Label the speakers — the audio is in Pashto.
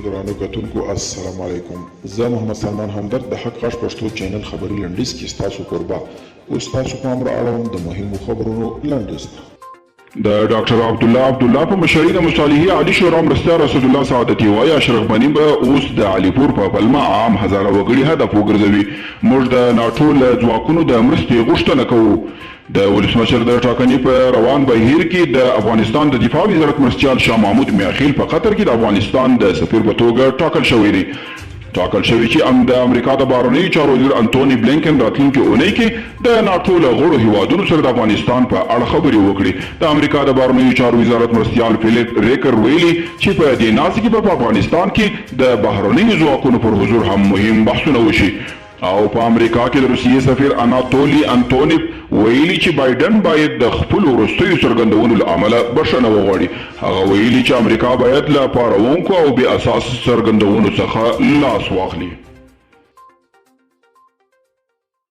Speaker 1: ګرانو کتونکو السلام علیکم. زه محمد سلمان همدرد د حق غږ پښتو چینل خبري لنډیز کې ستاسو کوربه اوس تاسو پام را اړوم د مهمو خبرونو لنډیز ته. د ډاکټر عبدالله په مشرۍ د مصالحې عالي شورا مرستیال رسول الله سعادتي وایي اشرف غني به اوس د علیپور په پلمه عام هزاره وګړي هدف وګرځوي. موږ د ناټو له ځواکونو د مرستې غوښتنه کوو. د ولسمشر د ټاکنې په روان بهیر کې د افغانستان د دفاع وزارت مرستیال شاه محمود میاخیل په قطر کې د افغانستان د سفیر په توګه ټاکل شوی دی. ټاکل شوی چې د امریکا د بهرنیو چارو وزیر انټوني بلینکن راتلونکي اونۍ کې د ناټو له غړو هیوادونو سره د افغانستان په اړه خبرې وکړي. د امریکا د بهرنیو چارو وزارت مرستیال فیلیپ ریکر ویلي چې په دې ناستې کې په افغانستان کې د بهرنیو ځواکونو پر حضور هم مهم بحثونه وشي. او په امریکا کې د روسیې سفیر اناتولی انټونیف ویلي چې بایدن باید د خپل وروستیو څرګندونو له امله بښنه وغواړي. هغه ویلي چې امریکا باید له پارونکو او بې اساس څرګندونو څخه لاس واخلي.